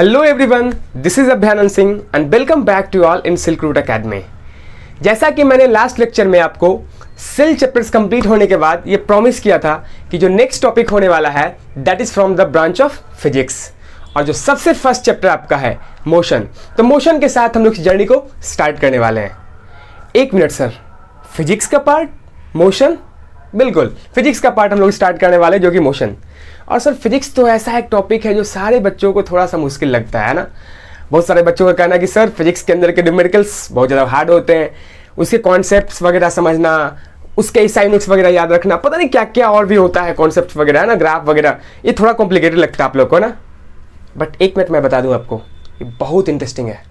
Hello everyone, this is Abhyanand Singh and welcome back to all in Silk Route Academy. जैसा कि मैंने last lecture में आपको सेल चैप्टर्स कंप्लीट होने के बाद ये प्रॉमिस किया था कि जो नेक्स्ट टॉपिक होने वाला है that is from the branch of physics, और जो सबसे फर्स्ट चैप्टर आपका है मोशन। तो मोशन के साथ हम लोग इस जर्नी को स्टार्ट करने वाले हैं। एक मिनट सर, फिजिक्स का पार्ट मोशन? बिल्कुल, फिजिक्स का पार्ट हम लोग स्टार्ट करने वाले हैं जो कि मोशन। और सर फिजिक्स तो ऐसा एक टॉपिक है जो सारे बच्चों को थोड़ा सा मुश्किल लगता है ना। बहुत सारे बच्चों का कहना है कि सर फिजिक्स के अंदर के न्यूमेरिकल्स बहुत ज़्यादा हार्ड होते हैं, उसके कॉन्सेप्ट्स वगैरह समझना, उसके SI नोट्स वगैरह याद रखना, पता नहीं क्या क्या और भी होता है, कॉन्सेप्ट वगैरह है ना, ग्राफ वगैरह, ये थोड़ा कॉम्प्लिकेटेड लगता है आप लोग को ना। बट एक मिनट मैं बता दूं आपको, ये बहुत इंटरेस्टिंग है।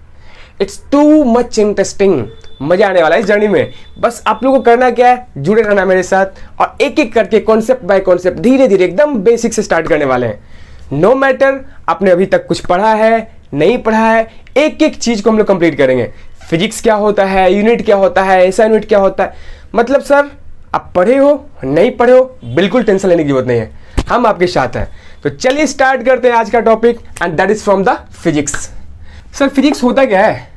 इट्स टू मच इंटरेस्टिंग, मजा आने वाला है इस जर्नी में। बस आप लोगों को करना क्या है, जुड़े रहना मेरे साथ और एक एक करके कॉन्सेप्ट बाय कॉन्सेप्ट धीरे धीरे एकदम बेसिक से स्टार्ट करने वाले हैं। नो मैटर आपने अभी तक कुछ पढ़ा है नहीं पढ़ा है, एक एक चीज को हम लोग कंप्लीट करेंगे। फिजिक्स क्या होता है, यूनिट क्या होता है, SI यूनिट क्या होता है, मतलब सर आप पढ़े हो नहीं पढ़े हो बिल्कुल टेंशन लेने की जरूरत नहीं है, हम आपके साथ हैं। तो चलिए स्टार्ट करते हैं आज का topic and that is from the physics. Sir physics होता क्या है?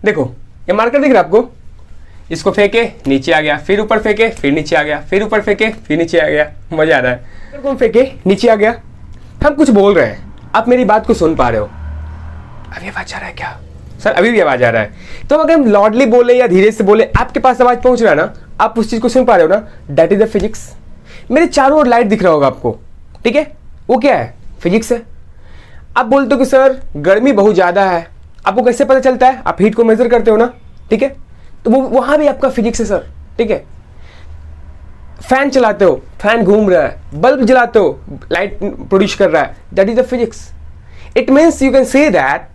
देखो ये मार्कर दिख रहा है आपको, इसको फेंके नीचे आ गया, फिर ऊपर फेंके फिर नीचे आ गया, फिर ऊपर फेंके फिर नीचे आ गया, मजा आ रहा है। कौन फेंके नीचे आ गया, हम कुछ बोल रहे हैं, आप मेरी बात को सुन पा रहे हो? अभी आवाज आ रहा है क्या? सर अभी भी आवाज आ रहा है। तो अगर हम लॉडली बोले या धीरे से बोले, आपके पास आवाज पहुंच रहा है ना, आप उस चीज को सुन पा रहे हो ना, दैट इज द फिजिक्स। मेरे चारों ओर लाइट दिख रहा होगा आपको, ठीक है, वो क्या है? फिजिक्स है। आप बोलते हो कि सर गर्मी बहुत ज्यादा है, आपको कैसे पता चलता है? आप हीट को मेजर करते हो ना, ठीक है, तो वो वहां भी आपका फिजिक्स है सर, ठीक है। फैन चलाते हो, फैन घूम रहा है, बल्ब जलाते हो, लाइट प्रोड्यूस कर रहा है, that is the physics. It means you can say that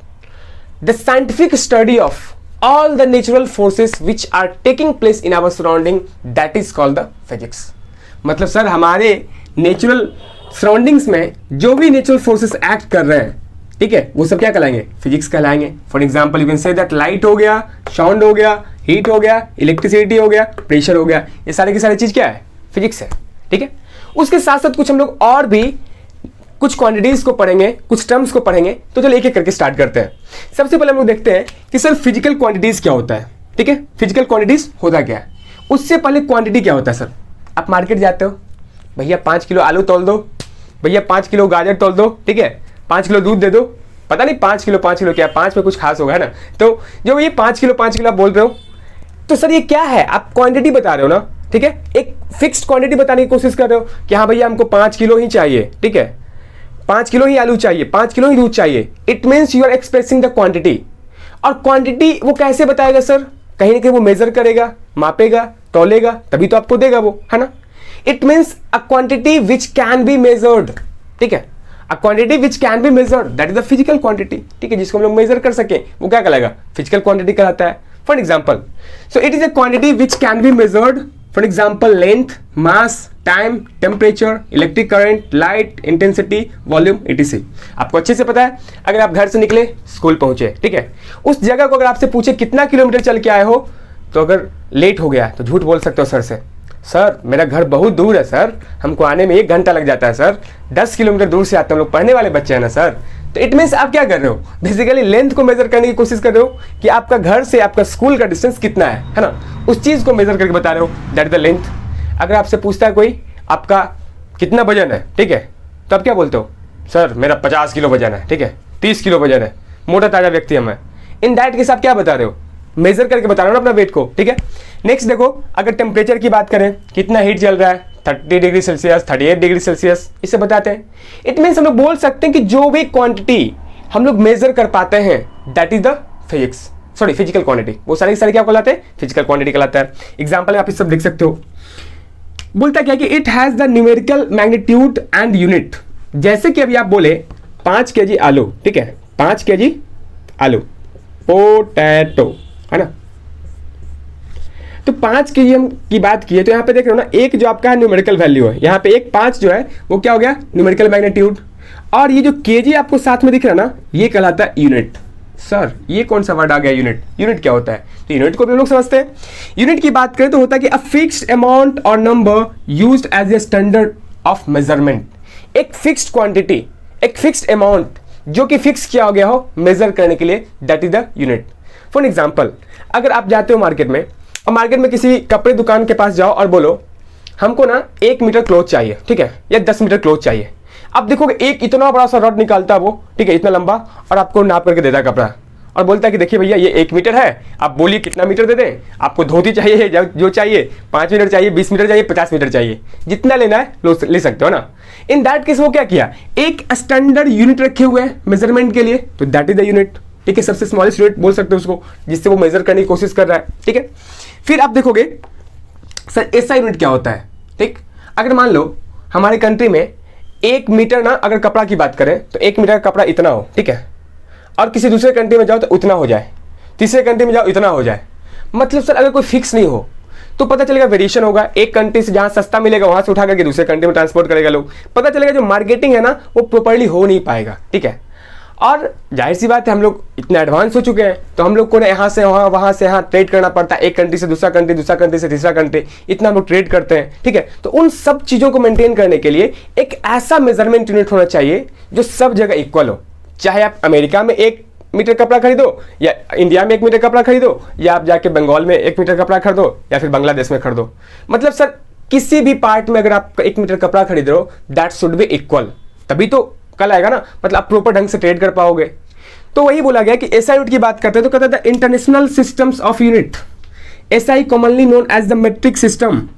the scientific study of all the natural forces which are taking place in our surrounding, that is called the physics। मतलब sir हमारे natural surroundings में जो भी natural forces act कर रहे हैं, ठीक है, वो सब क्या कहलाएंगे? फिजिक्स कहलाएंगे। For example you can say that light हो गया, साउंड हो गया, हीट हो गया, इलेक्ट्रिसिटी हो गया, प्रेशर हो गया, ये सारी की सारी चीज क्या है? फिजिक्स है, ठीक है। उसके साथ साथ कुछ हम लोग और भी कुछ क्वांटिटीज को पढ़ेंगे, कुछ टर्म्स को पढ़ेंगे। तो चलो एक एक करके स्टार्ट करते हैं। सबसे पहले हम लोग देखते हैं कि सर फिजिकल क्वांटिटीज क्या होता है, ठीक है, फिजिकल क्वांटिटीज होता क्या है। उससे पहले क्वांटिटी क्या होता है? सर आप मार्केट जाते हो, भैया 5 किलो आलू तोल दो, भैया 5 किलो गाजर तोल दो, ठीक है, 5 किलो दूध दे दो, पता नहीं 5 किलो क्या, 5 में कुछ खास होगा है ना। तो जो ये 5 किलो आप बोल रहे हो, तो सर ये क्या है? आप क्वांटिटी बता रहे हो ना, ठीक है, एक फिक्स्ड क्वांटिटी बताने की कोशिश कर रहे हो कि हाँ भैया हमको 5 किलो ही चाहिए, ठीक है, 5 किलो ही आलू चाहिए, 5 किलो ही दूध चाहिए। It means you are expressing the quantity. और क्वांटिटी वो कैसे बताएगा सर? कहीं ना कहीं वो मेजर करेगा, मापेगा, तौलेगा, तभी तो आपको देगा वो, है ना। It means a quantity which can be measured, ठीक है, a quantity which can be measured, that is the physical quantity, ठीक है, जिसको हम लोग मेजर कर सके वो क्या कहलाएगा? फिजिकल क्वांटिटी कहलाता है। For example, so it is a quantity which can be measured, for example length, mass, time, temperature, electric current, light, intensity, volume, etc। आपको अच्छे से पता है। अगर आप घर से निकले, स्कूल पहुंचे, ठीक है, उस जगह को अगर आपसे पूछे कितना किलोमीटर चल के आए हो, तो अगर लेट हो गया तो झूठ बोल सकते हो सर से, सर मेरा घर बहुत दूर है सर, हमको आने में 1 घंटा लग जाता है सर, 10 किलोमीटर दूर से आते हैं हम लोग, पढ़ने वाले बच्चे हैं ना सर। तो इट मीन्स आप क्या कर रहे हो? बेसिकली लेंथ को मेजर करने की कोशिश कर रहे हो कि आपका घर से आपका स्कूल का डिस्टेंस कितना है ना, उस चीज को मेजर करके बता रहे हो, दैट इज द लेंथ। अगर आपसे पूछता है कोई आपका कितना वजन है, ठीक है, तो आप क्या बोलते हो? सर मेरा 50 किलो वजन है, ठीक है, 30 किलो वजन है, मोटा ताजा व्यक्ति है मैं। इन दैट केस आप क्या बता रहे हो? मेजर करके बता रहे हो ना अपना वेट को, ठीक है। नेक्स्ट देखो, अगर टेम्परेचर की बात करें, कितना हीट चल रहा है, 30 डिग्री सेल्सियस, 38 डिग्री सेल्सियस, इसे बताते हैं। इट मीन्स हम लोग बोल सकते हैं कि जो भी क्वांटिटी हम लोग मेजर कर पाते हैं that is the physical quantity, वो सारी सारी क्या कहलाते हैं? फिजिकल क्वांटिटी कहलाता है। एग्जाम्पल आप इस सब देख सकते हो। बोलता क्या कि it has the numerical magnitude and unit. जैसे कि अभी आप बोले 5 kg आलू, ठीक है, 5 kg आलू, पोटैटो, है ना। तो 5 kg हम की बात की है, तो यहाँ पे देख रहे हो ना, एक जो आपका न्यूमेरिकल वैल्यू है, यहाँ पे एक 5 जो है वो क्या हो गया? Numerical magnitude. और ये जो kg आपको साथ में दिख रहा है ना, ये कहलाता है यूनिट। सर ये कौन सा वर्ड आ गया यूनिट? यूनिट क्या होता है? तो यूनिट को भी हम लोग समझते हैं। यूनिट की बात करें तो होता है कि अ फिक्स्ड अमाउंट और number used as a standard of measurement. एक फिक्स्ड क्वांटिटी, एक फिक्स्ड अमाउंट जो कि फिक्स किया हो गया हो मेजर करने के लिए, that is the unit. For example, अगर आप जाते हो मार्केट में और मार्केट में किसी कपड़े दुकान के पास जाओ और बोलो हमको ना 1 मीटर क्लोथ चाहिए, ठीक है, या 10 मीटर क्लोथ चाहिए। अब देखोगे एक इतना बड़ा सा रॉड निकालता है वो, ठीक है, इतना लंबा, और आपको नाप करके देता है कपड़ा और बोलता है कि देखिए भैया ये 1 मीटर है, आप बोलिए कितना मीटर दे दें, आपको धोती चाहिए जो चाहिए, 5 मीटर चाहिए, 20 मीटर चाहिए, 50 मीटर चाहिए, जितना लेना है ले सकते हो ना। इन दैट केस वो क्या किया, एक स्टैंडर्ड यूनिट रखे हुए हैं मेजरमेंट के लिए, तो दैट इज द यूनिट, ठीक है, सबसे स्मॉलेस्ट यूनिट बोल सकते हो उसको, जिससे वो मेजर करने की कोशिश कर रहा है, ठीक है। फिर आप देखोगे सर ऐसा यूनिट क्या होता है, ठीक। अगर मान लो हमारे कंट्री में 1 मीटर ना, अगर कपड़ा की बात करें तो 1 मीटर का कपड़ा इतना हो, ठीक है, और किसी दूसरे कंट्री में जाओ तो उतना हो जाए, तीसरे कंट्री में जाओ इतना हो जाए। मतलब सर अगर कोई फिक्स नहीं हो तो पता चलेगा वेरिएशन होगा, एक कंट्री से जहां सस्ता मिलेगा वहां से उठा करके दूसरे कंट्री में ट्रांसपोर्ट करेगा लोग, पता चलेगा जो मार्केटिंग है ना वो प्रॉपर्ली हो नहीं पाएगा, ठीक है। और जाहिर सी बात है हम लोग इतने एडवांस हो चुके हैं तो हम लोग को ना यहाँ से वहाँ, वहाँ से यहाँ ट्रेड करना पड़ता है, एक कंट्री से दूसरा कंट्री, दूसरा कंट्री से तीसरा कंट्री, इतना हम लोग ट्रेड करते हैं, ठीक है। तो उन सब चीज़ों को मेंटेन करने के लिए एक ऐसा मेजरमेंट यूनिट होना चाहिए जो सब जगह इक्वल हो, चाहे आप अमेरिका में 1 मीटर कपड़ा खरीदो या इंडिया में 1 मीटर कपड़ा खरीदो, या आप जाके बंगाल में 1 मीटर कपड़ा खरीदो या फिर बांग्लादेश में खरीदो। मतलब सर किसी भी पार्ट में अगर आप 1 मीटर कपड़ा खरीद रहे हो दैट शुड बी इक्वल, तभी तो कल आएगा ना, मतलब आप प्रॉपर ढंग से ट्रेड कर पाओगे। तो वही बोला गया कि एसआई यूनिट की बात करते हैं तो कहता है the international systems of unit, SI commonly known as the metric system,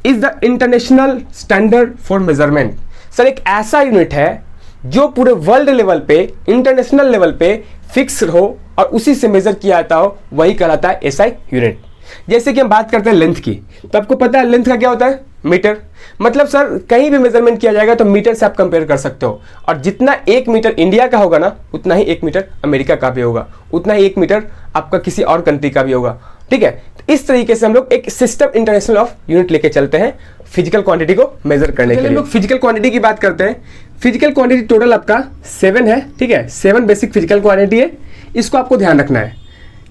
is the international standard for measurement. Sir एक ऐसा यूनिट है जो पूरे वर्ल्ड लेवल पे, इंटरनेशनल लेवल पे फिक्स हो और उसी से मेजर किया जाता हो, वही कहलाता है एसआई यूनिट। जैसे कि हम बात करते हैं लेंथ की, तो आपको पता है लेंथ का क्या होता है, मीटर। मतलब सर कहीं भी मेजरमेंट किया जाएगा तो मीटर से आप कंपेयर कर सकते हो, और जितना 1 मीटर इंडिया का होगा ना उतना ही 1 मीटर अमेरिका का भी होगा, उतना ही 1 मीटर आपका किसी और कंट्री का भी होगा, ठीक है। तो इस तरीके से हम लोग एक सिस्टम इंटरनेशनल ऑफ यूनिट लेके चलते हैं फिजिकल क्वांटिटी को मेजर करने के लिए। हम लोग फिजिकल क्वांटिटी की बात करते हैं। फिजिकल क्वांटिटी टोटल आपका 7 है, ठीक है, 7 बेसिक फिजिकल क्वांटिटी है, इसको आपको ध्यान रखना है।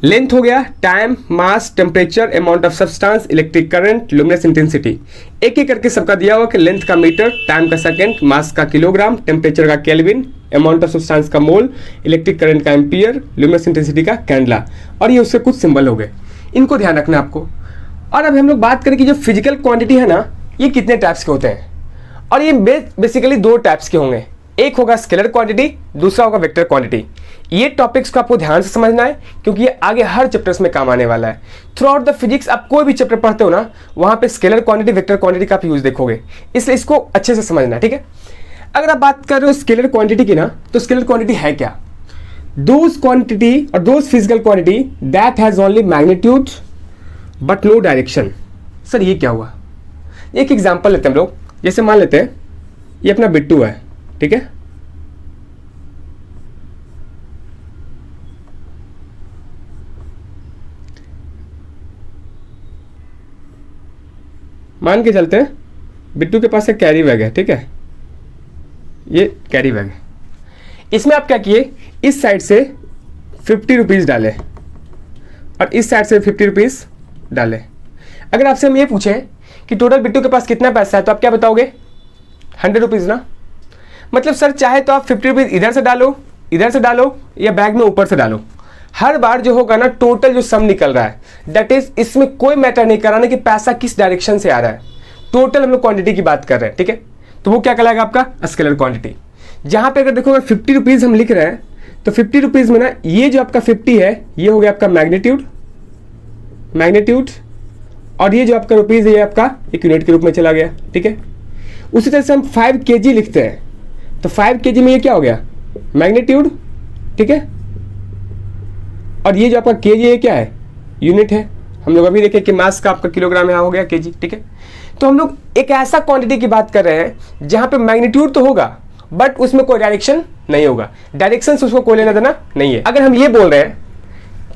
लेंथ हो गया, time, mass, temperature, amount of substance, electric current, luminous intensity, एक एक करके सबका दिया हुआ कि लेंथ का मीटर, टाइम का सेकंड, मास का किलोग्राम, टेम्परेचर का केल्विन, अमाउंट ऑफ सब्सटेंस का मोल, इलेक्ट्रिक करंट का एम्पियर, लुमिनस इंटेंसिटी का कैंडला, और ये उसके कुछ सिंबल हो गए, इनको ध्यान रखना आपको। और अब हम लोग बात करें कि जो फिजिकल क्वांटिटी है ना ये कितने टाइप्स के होते हैं, और ये बेसिकली 2 टाइप्स के होंगे, एक होगा स्केलर क्वांटिटी, दूसरा होगा वेक्टर क्वांटिटी। ये टॉपिक्स को आपको ध्यान से समझना है क्योंकि ये आगे हर चैप्टर्स में काम आने वाला है। थ्रू आउट द फिजिक्स आप कोई भी चैप्टर पढ़ते हो ना वहां पे स्केलर क्वांटिटी, वेक्टर क्वांटिटी का आप यूज देखोगे, इसलिए इसको अच्छे से समझना है, ठीक है। अगर आप बात कर रहे हो स्केलर क्वांटिटी की ना, तो स्केलर क्वांटिटी है क्या, दोज क्वांटिटी और those physical quantity that has only magnitude but no direction. Sir ये क्या हुआ, एक एग्जाम्पल लेते हैं हम लोग, जैसे मान लेते हैं ये अपना बिट्टू है, ठीक है, मान के चलते हैं बिट्टू के पास एक कैरी बैग है, ठीक है, ये कैरी बैग है, इसमें आप क्या किए, इस साइड से 50 रुपीज़ डाले और इस साइड से 50 रुपीज़ डाले। अगर आपसे हम ये पूछें कि टोटल बिट्टू के पास कितना पैसा है तो आप क्या बताओगे, 100 रुपीज़ ना। मतलब सर चाहे तो आप 50 रुपीज़ इधर से डालो या बैग में ऊपर से डालो, हर बार जो होगा ना टोटल जो सम निकल रहा है दैट इज, इसमें कोई मैटर नहीं कराना कि पैसा किस डायरेक्शन से आ रहा है, टोटल हम लोग क्वांटिटी की बात कर रहे हैं, ठीक है। तो वो क्या कहलाएगा आपका स्केलर क्वांटिटी। जहां पे अगर देखो 50 रुपीज़ हम लिख रहे हैं तो 50 रुपीज़ में ना ये जो आपका 50 है ये हो गया आपका मैग्नीट्यूड, और ये जो आपका रुपीज़ है ये आपका एक यूनिट के रूप में चला गया, ठीक है। उसी तरह से हम 5 kg लिखते हैं तो 5 kg में ये क्या हो गया, मैग्नीट्यूड, ठीक है, और ये जो आपका kg है क्या है, यूनिट है। हम लोग अभी देखें कि मास का आपका किलोग्राम यहाँ हो गया kg, ठीक है। तो हम लोग एक ऐसा क्वांटिटी की बात कर रहे हैं जहां पे मैग्नीट्यूड तो होगा बट उसमें कोई डायरेक्शन नहीं होगा, डायरेक्शन से उसको कोई लेना देना नहीं है। अगर हम ये बोल रहे हैं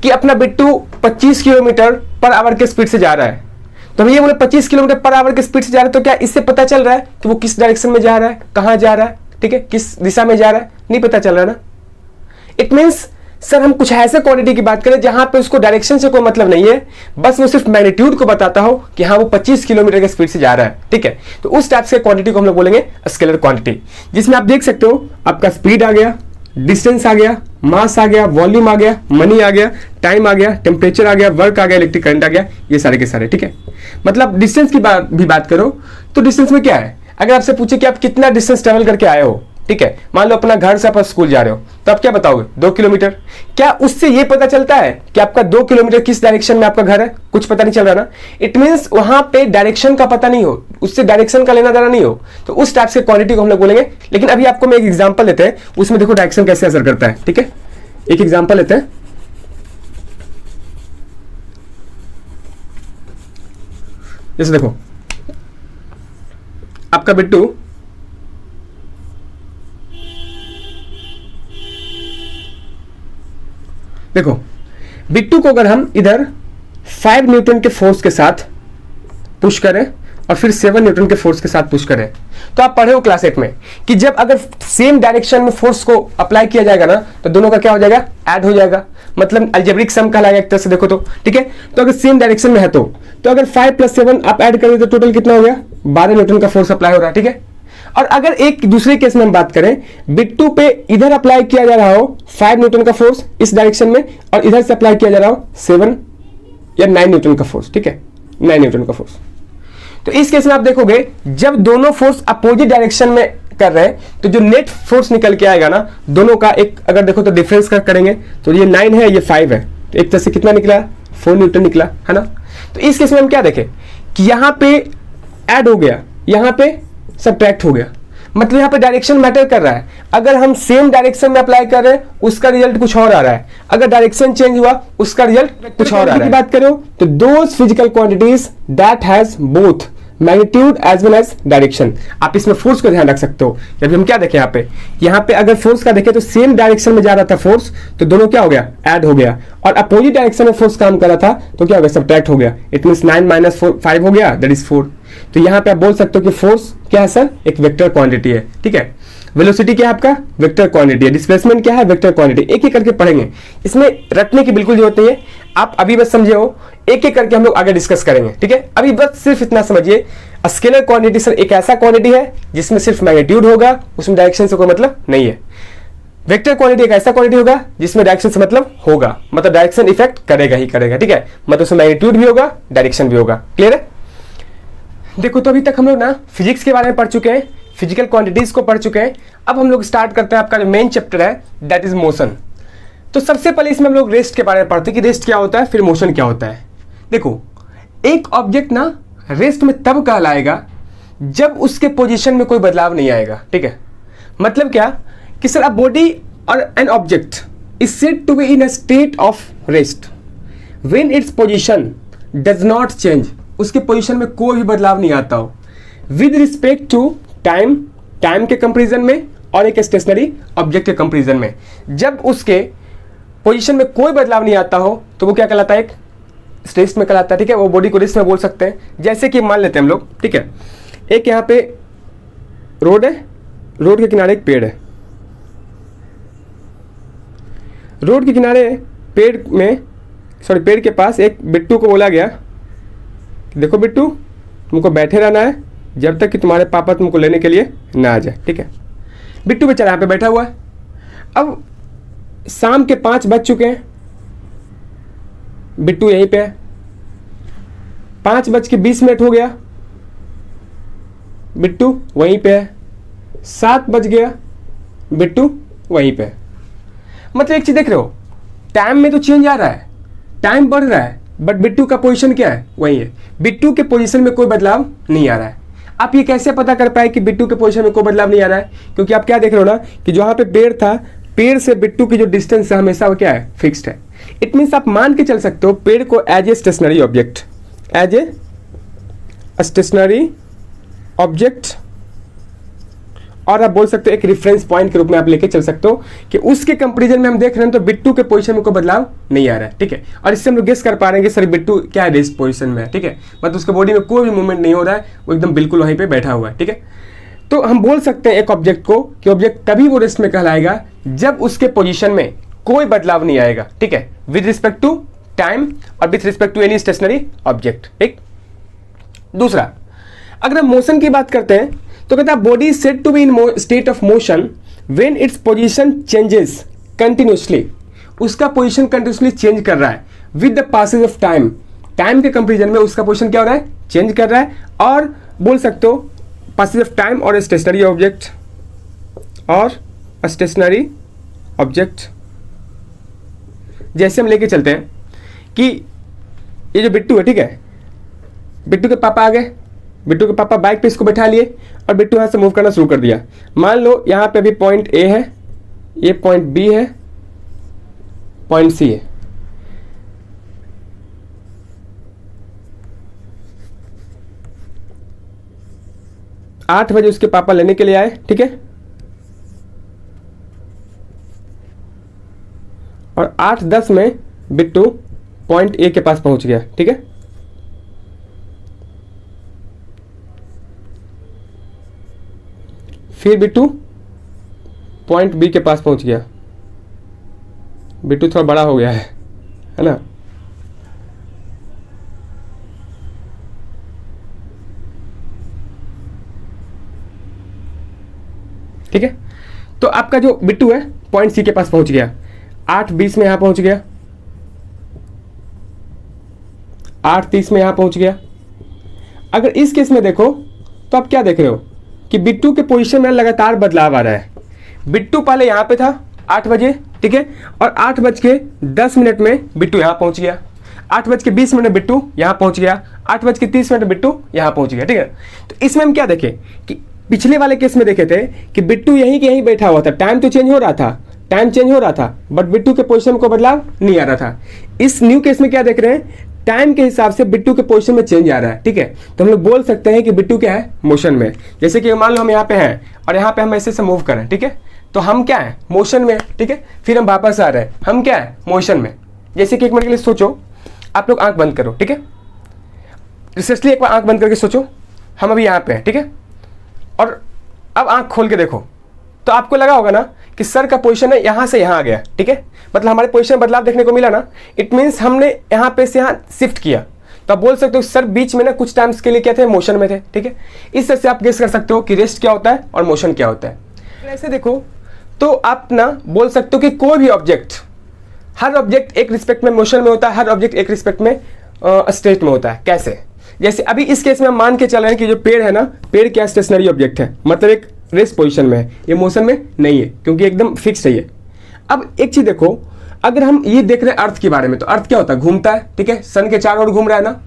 कि अपना बिट्टू 25 किलोमीटर पर आवर के स्पीड से जा रहा है, तो हम ये बोले 25 किलोमीटर पर आवर के स्पीड से जा रहा है, तो क्या इससे पता चल रहा है कि वो किस डायरेक्शन में जा रहा है, कहाँ जा रहा है, ठीक है, किस दिशा में जा रहा है, नहीं पता चल रहा ना। इट मीन्स सर हम कुछ ऐसे क्वांटिटी की बात करें जहां पे उसको डायरेक्शन से कोई मतलब नहीं है, बस वो सिर्फ मैग्नीट्यूड को बताता हो कि हाँ वो 25 किलोमीटर के स्पीड से जा रहा है, ठीक है। तो उस टाइप से क्वांटिटी को हम लोग बोलेंगे स्केलर क्वांटिटी, जिसमें आप देख सकते हो आपका स्पीड आ गया, डिस्टेंस आ गया, मास आ गया, वॉल्यूम आ गया, मनी आ गया, टाइम आ गया, टेम्परेचर आ गया, वर्क आ गया, इलेक्ट्रिक करंट आ गया, ये सारे के सारे, ठीक है। मतलब डिस्टेंस की बात करो तो डिस्टेंस में क्या है, अगर आपसे पूछे कि आप कितना डिस्टेंस ट्रेवल करके आए हो, ठीक है, मान लो अपना घर से आप स्कूल जा रहे हो, तो आप क्या बताओगे, 2 किलोमीटर। क्या उससे ये पता चलता है कि आपका 2 किलोमीटर किस डायरेक्शन में आपका घर है, कुछ पता नहीं चल रहा ना। इट मींस वहां पे डायरेक्शन का पता नहीं हो, उससे डायरेक्शन का लेना देना नहीं हो, तो उस टाइप से क्वांटिटी को हम लोग बोलेंगे। लेकिन अभी आपको मैं एक एग्जांपल लेते हैं, उसमें देखो डायरेक्शन कैसे असर करता है, ठीक है। एक एग्जांपल लेते हैं, जैसे देखो आपका बिट्टू देखो, बिट्टू को अगर हम इधर 5 न्यूटन के फोर्स के साथ पुश करें और फिर 7 न्यूटन के फोर्स के साथ पुश करें, तो आप पढ़े हो क्लास 8 में कि जब अगर सेम डायरेक्शन में फोर्स को अप्लाई किया जाएगा ना, तो दोनों का क्या हो जाएगा, ऐड हो जाएगा, मतलब अलजेब्रिक सम कहलाएगा एक तरह से देखो तो, ठीक है। तो अगर सेम डायरेक्शन में है तो अगर 5 + 7 आप ऐड करें तो टोटल कितना हो गया, 12 न्यूटन का फोर्स अप्लाई हो रहा है, ठीक है। और अगर एक दूसरे केस में हम बात करें, बिट्टू पे इधर अप्लाई किया जा रहा हो 5 न्यूटन का फोर्स इस डायरेक्शन में, और इधर से अप्लाई किया जा रहा हो 7 या 9 न्यूटन का फोर्स, ठीक है, 9 न्यूटन का फोर्स। तो इस केस में आप देखोगे जब दोनों फोर्स अपोजिट डायरेक्शन में कर रहे हैं, तो जो नेट फोर्स निकल के आएगा ना, दोनों का एक अगर देखो तो डिफरेंस करेंगे, तो ये 9 है, ये 5 है, तो एक तरह से कितना निकला, 4 न्यूटन निकला, है ना। तो इस केस में हम क्या देखें कि यहां पे ऐड हो गया, यहां पे सब्ट्रैक्ट हो गया, मतलब यहां पे डायरेक्शन मैटर कर रहा है। अगर हम सेम डायरेक्शन में अप्लाई कर रहे हैं, उसका रिजल्ट कुछ और आ रहा है, अगर डायरेक्शन चेंज हुआ, उसका रिजल्ट कुछ और आ रहा है। बात करो तो those physical quantities that has both magnitude as well as direction, आप इसमें फोर्स को ध्यान रख सकते हो। जब हम क्या देखें यहाँ पे अगर फोर्स का देखें तो सेम डायरेक्शन में जा रहा था फोर्स, तो दोनों क्या हो गया, ऐड हो गया, और अपोजिट डायरेक्शन में फोर्स काम कर रहा था तो क्या हो गया, सब्ट्रैक्ट हो गया। इट मींस 9 - 5 हो गया, दैट इज 4। तो यहाँ पे आप बोल सकते हो कि फोर्स क्या है सर, एक वेक्टर क्वांटिटी है, ठीक है। वेलोसिटी क्या है आपका, वेक्टर क्वांटिटी है। डिस्प्लेसमेंट क्या है, वेक्टर क्वांटिटी। एक एक करके पढ़ेंगे, इसमें रटने की बिल्कुल जरूरत नहीं है, आप अभी बस समझे हो, एक एक करके हम लोग आगे डिस्कस करेंगे, ठीक है। अभी बस सिर्फ इतना समझिए, स्केलर क्वांटिटी सर एक ऐसा क्वांटिटी है जिसमें सिर्फ मैग्नीट्यूड होगा, उसमें डायरेक्शन से कोई मतलब नहीं है। वेक्टर क्वांटिटी एक ऐसा क्वांटिटी होगा जिसमें डायरेक्शन से मतलब होगा, मतलब डायरेक्शन इफेक्ट करेगा ही करेगा, ठीक है, मतलब उसमें मैग्नीट्यूड भी होगा, डायरेक्शन भी होगा। क्लियर है। देखो तो अभी तक हम लोग ना फिजिक्स के बारे में पढ़ चुके हैं, फिजिकल क्वांटिटीज को पढ़ चुके हैं। अब हम लोग स्टार्ट करते हैं आपका जो मेन चैप्टर है, दैट इज मोशन। तो सबसे पहले इसमें हम लोग रेस्ट के बारे में पढ़ते हैं कि रेस्ट क्या होता है, फिर मोशन क्या होता है। देखो एक ऑब्जेक्ट ना रेस्ट में तब कहलाएगा जब उसके पोजीशन में कोई बदलाव नहीं आएगा, ठीक है। मतलब क्या कि सर अ बॉडी और an object is said to be in a state of rest when its position does not change, उसके पोजीशन में कोई भी बदलाव नहीं आता हो, with respect to time, time के कंपेरिजन में और एक स्टेशनरी ऑब्जेक्ट के कंपेरिजन में। जब उसके पोजीशन में कोई बदलाव नहीं आता हो तो वो क्या कहलाता है, एक रेस्ट में कहलाता है, ठीक है। वो बॉडी को रेस्ट में बोल सकते हैं। जैसे कि मान लेते हैं हम लोग, ठीक है, एक यहाँ पे रोड है, रोड के किनारे एक पेड़ है, रोड के किनारे पेड़ के पास एक बिट्टू को बोला गया, देखो बिट्टू तुमको बैठे रहना है जब तक कि तुम्हारे पापा तुमको लेने के लिए ना आ जाए, ठीक है। बिट्टू बेचारा यहाँ पे बैठा हुआ है। अब शाम के 5 बज चुके हैं, बिट्टू यहीं पे है, 5:20 हो गया, बिट्टू वहीं पे है, 7 बज गया, बिट्टू वहीं पे है। मतलब एक चीज देख रहे हो, टाइम में तो चेंज आ रहा है, टाइम बढ़ रहा है, बट बिट्टू का पोजीशन क्या है, वही है। बिट्टू के पोजीशन में कोई बदलाव नहीं आ रहा है। आप ये कैसे पता कर पाए कि बिट्टू के पोजीशन में कोई बदलाव नहीं आ रहा है, क्योंकि आप क्या देख रहे हो ना कि जहां पे पेड़ था, पेड़ से बिट्टू की जो डिस्टेंस है हमेशा वो क्या है, फिक्स्ड है। इट मीन्स आप मान के चल सकते हो पेड़ को as a stationary object, as a stationary object, और आप बोल सकते हो एक रेफरेंस पॉइंट के रूप में आप लेके चल सकते हो कि उसके कंपैरिजन में हम देख रहे हैं तो बिट्टू के पोजीशन में कोई बदलाव नहीं आ रहा है, ठीक है। और इससे हम लोग गेस कर पा रहे हैं कि सर बिट्टू क्या है, रेस्ट पोजीशन में है, ठीक है, मतलब उसके बॉडी में कोई भी मूवमेंट नहीं हो रहा है, वो एकदम बिल्कुल वहीं पे बैठा हुआ है, ठीक है। तो हम बोल सकते हैं एक ऑब्जेक्ट को कि ऑब्जेक्ट तभी वो रेस्ट में कहलाएगा जब उसके पोजीशन में कोई बदलाव नहीं आएगा, ठीक है, विद रिस्पेक्ट टू टाइम और with respect to any stationary object, ठीक। दूसरा, अगर हम मोशन की बात करते हैं तो कहता है body is said to be in state of motion when its position changes continuously, उसका पोजीशन कंटिन्यूसली चेंज कर रहा है with the passage of time, time के कंपेरिजन में उसका पोजीशन क्या हो रहा है, चेंज कर रहा है। और बोल सकते हो पासेज ऑफ टाइम और स्टेशनरी ऑब्जेक्ट, और स्टेशनरी ऑब्जेक्ट। जैसे हम लेके चलते हैं कि ये जो बिट्टू है, ठीक है, बिट्टू के पापा आ गए, बिट्टू के पापा बाइक पे इसको बैठा लिए और बिट्टू यहाँ से मूव करना शुरू कर दिया। मान लो यहाँ पे अभी पॉइंट ए है, ये पॉइंट बी है, पॉइंट सी है। आठ बजे उसके पापा लेने के लिए आए, ठीक है, और 8:10 में बिट्टू पॉइंट ए के पास पहुंच गया, ठीक है। फिर बिट्टू पॉइंट बी के पास पहुंच गया। बिट्टू थोड़ा बड़ा हो गया है ना। ठीक है, तो आपका जो बिट्टू है पॉइंट सी के पास पहुंच गया, 8:20 में यहां पहुंच गया, 8:30 में यहां पहुंच गया। अगर इस केस में देखो तो आप क्या देख रहे हो कि बिट्टू के पोजीशन में लगातार बदलाव आ रहा है। बिट्टू पहले यहां पे था 8 बजे, ठीक है, और 8:10 में बिट्टू यहां पहुंच गया, 8:20 बिट्टू यहां पहुंच गया, 8:30 बिट्टू यहां पहुंच गया, ठीक है। तो इसमें हम क्या देखें कि पिछले वाले केस में देखे थे कि बिट्टू यहीं के यहीं बैठा हुआ था, टाइम तो चेंज हो रहा था, टाइम चेंज हो रहा था, बट बिट्टू के पोजीशन को बदलाव नहीं आ रहा था। इस न्यू केस में क्या देख रहे हैं, टाइम के हिसाब से बिट्टू के पोजीशन में चेंज आ रहा है, ठीक है। तो हम लोग बोल सकते हैं कि बिट्टू क्या है, मोशन में। जैसे कि मान लो हम यहाँ पे हैं और यहाँ पे हम ऐसे से मूव करें, ठीक है, तो हम क्या है, मोशन में, ठीक है। फिर हम वापस आ रहे हैं, हम क्या है, मोशन में। जैसे कि एक मिनट के लिए सोचो, आप लोग आंख बंद करो, ठीक है, रिसेंटली एक बार आंख बंद करके सोचो, हम अभी यहाँ पे हैं, ठीक है, और अब आंख खोल के देखो तो आपको लगा होगा ना कि सर का पोजीशन है यहाँ से यहाँ आ गया, ठीक है, मतलब हमारे पोजीशन में बदलाव देखने को मिला ना। इट मीन्स हमने यहाँ पे से यहाँ शिफ्ट किया, तो आप बोल सकते हो सर बीच में ना कुछ टाइम्स के लिए क्या थे, मोशन में थे, ठीक है। इस तरह से आप गेस कर सकते हो कि रेस्ट क्या होता है और मोशन क्या होता है। ऐसे देखो तो आप ना बोल सकते हो कि कोई भी ऑब्जेक्ट, हर ऑब्जेक्ट एक रिस्पेक्ट में मोशन में होता है, हर ऑब्जेक्ट एक रिस्पेक्ट में स्टेट में होता है। कैसे, जैसे अभी इस केस में हम मान के चल रहे हैं कि जो पेड़ है ना, पेड़ क्या स्टेशनरी ऑब्जेक्ट है, मतलब एक रेस्ट पोजीशन में है, ये मोशन में नहीं है क्योंकि एकदम फिक्स है ये। अब एक चीज देखो, अगर हम ये देख रहे हैं अर्थ के बारे में, तो अर्थ क्या होता है, घूमता है, ठीक है, सन के चारों ओर घूम रहा है ना।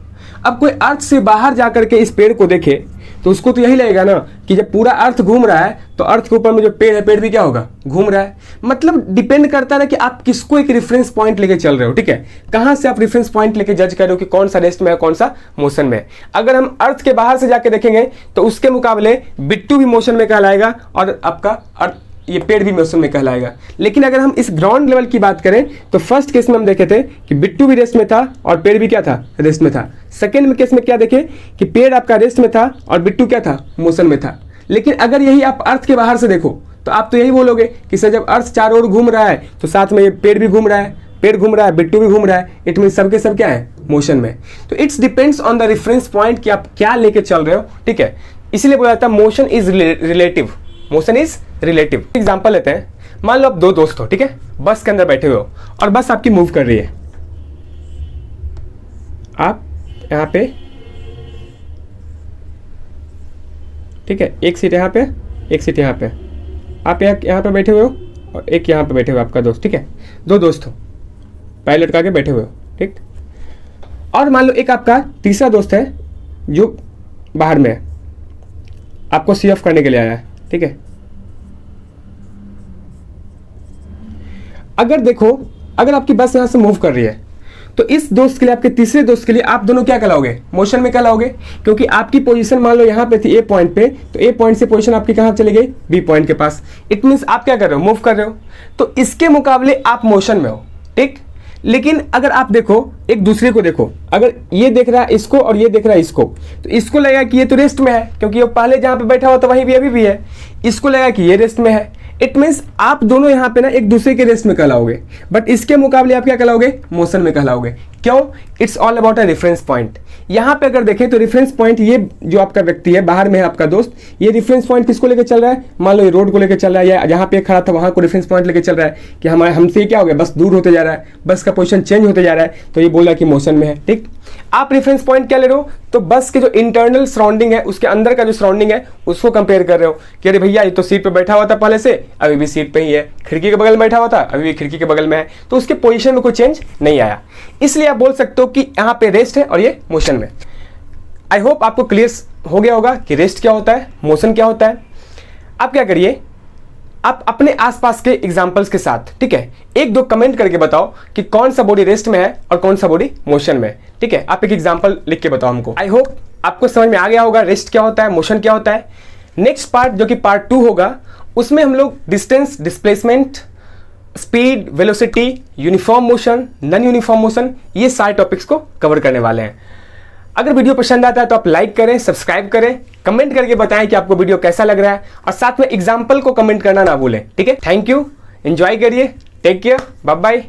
अब कोई अर्थ से बाहर जाकर के इस पेड़ को देखे तो उसको तो यही लगेगा ना कि जब पूरा अर्थ घूम रहा है तो अर्थ के ऊपर में जो पेड़ है, पेड़ भी क्या होगा, घूम रहा है। मतलब डिपेंड करता है कि आप किसको एक रेफरेंस पॉइंट लेके चल रहे हो, ठीक है, कहां से आप रेफरेंस पॉइंट लेके जज कर रहे हो कि कौन सा रेस्ट में है, कौन सा मोशन में है। अगर हम अर्थ के बाहर से जाके देखेंगे तो उसके मुकाबले बिट्टू भी मोशन में कहलाएगा और आपका अर्थ, ये पेड़ भी मोशन में कहलाएगा। लेकिन अगर हम इस ग्राउंड लेवल की बात करें तो फर्स्ट केस में हम देखे थे कि बिट्टू भी रेस्ट में था और पेड़ भी क्या था, रेस्ट में था। सेकेंड में केस में क्या देखे कि पेड़ आपका रेस्ट में था और बिट्टू क्या था, मोशन में था। लेकिन अगर यही आप अर्थ के बाहर से देखो तो आप तो यही बोलोगे कि सर जब अर्थ चारों ओर घूम रहा है तो साथ में ये पेड़ भी घूम रहा है, पेड़ घूम रहा है, बिट्टू भी घूम रहा है, इट मीन सबके सब क्या है, मोशन में। तो it's depends on the reference point कि आप क्या लेके चल रहे हो, ठीक है। इसलिए बोला जाता है motion is relative, motion is relative. Example लेते हैं, मान लो आप दो दोस्त हो, ठीक है, बस के अंदर बैठे हुए हो और बस आपकी मूव कर रही है। आप यहाँ पे, ठीक है, एक सीट यहाँ पे, एक सीट यहाँ पे, आप यहाँ पे बैठे हुए हो और एक यहाँ पे बैठे हुए आपका दोस्त, ठीक है, दो दोस्त हो, पैर लटका के बैठे हुए हो, ठीक। और मान लो एक आपका तीसरा दोस्त है जो बाहर में है, आपको सी ऑफ करने के लिए आया है, ठीक है। अगर देखो, अगर आपकी बस यहां से मूव कर रही है तो इस दोस्त के लिए, आपके तीसरे दोस्त के लिए आप दोनों क्या कहलाओगे, मोशन में कहलाओगे, क्योंकि आपकी पोजीशन मान लो यहां पे थी ए पॉइंट पे, तो ए पॉइंट से पोजीशन आपकी कहां चली गई, बी पॉइंट के पास। इट मींस आप क्या कर रहे हो, मूव कर रहे हो, तो इसके मुकाबले आप मोशन में हो, ठीक। लेकिन अगर आप देखो एक दूसरे को देखो, अगर ये देख रहा है इसको और ये देख रहा है इसको, तो इसको लगेगा कि ये तो रेस्ट में है क्योंकि ये पहले जहां पे बैठा हुआ था वहीं भी अभी भी है, इसको लगेगा कि ये रेस्ट में है। इट मीन्स आप दोनों यहाँ पे ना एक दूसरे के रेस्ट में कहलाओगे, बट इसके मुकाबले आप क्या कहलाओगे, मोशन में कहलाओगे। क्यों? It's all about a reference point. यहाँ पे अगर देखें तो रेफरेंस पॉइंट, ये जो आपका व्यक्ति है बाहर में है आपका दोस्त, ये रेफरेंस पॉइंट किसको लेकर चल रहा है, मान लो ये रोड को लेकर चल रहा है, या जहाँ पे खड़ा था वहाँ को रेफरेंस पॉइंट लेकर चल रहा है कि हमारे हमसे क्या हो गया, बस दूर होते जा रहा है, बस का पोजीशन चेंज होते जा रहा है, तो ये बोल रहा है कि मोशन में है। ठीक, आप रेफरेंस पॉइंट क्या ले रहे हो, तो बस के जो इंटरनल सराउंडिंग है, उसके अंदर का जो सराउंडिंग है उसको कंपेयर कर रहे हो कि अरे भैया ये तो सीट पे बैठा हुआ था पहले से, अभी भी सीट पे ही है, खिड़की के बगल में बैठा हुआ था, अभी भी खिड़की के बगल में है, तो उसके पोजीशन में कोई चेंज नहीं आया। इसलिए आप बोल सकते हो कि यहाँ पे रेस्ट है और ये मोशन में। आई होप आपको क्लियर हो गया होगा कि रेस्ट क्या होता है, मोशन क्या होता है। आप क्या करिए, आप अपने आसपास के एग्जांपल्स के साथ, ठीक है, एक दो कमेंट करके बताओ कि कौन सा बॉडी रेस्ट में है और कौन सा बॉडी मोशन में है। ठीक है, आप एक एग्जांपल लिख के बताओ हमको। आई होप आपको समझ में आ गया होगा रेस्ट क्या होता है, मोशन क्या होता है। नेक्स्ट पार्ट जो कि पार्ट 2 होगा, उसमें हम लोग distance, displacement, speed, velocity, uniform motion, non uniform motion, ये सारे टॉपिक्स को कवर करने वाले हैं। अगर वीडियो पसंद आता है तो आप लाइक करें, सब्सक्राइब करें, कमेंट करके बताएं कि आपको वीडियो कैसा लग रहा है, और साथ में एग्जाम्पल को कमेंट करना ना भूलें। ठीक है, थैंक यू, एंजॉय करिए, टेक केयर, बाय बाय।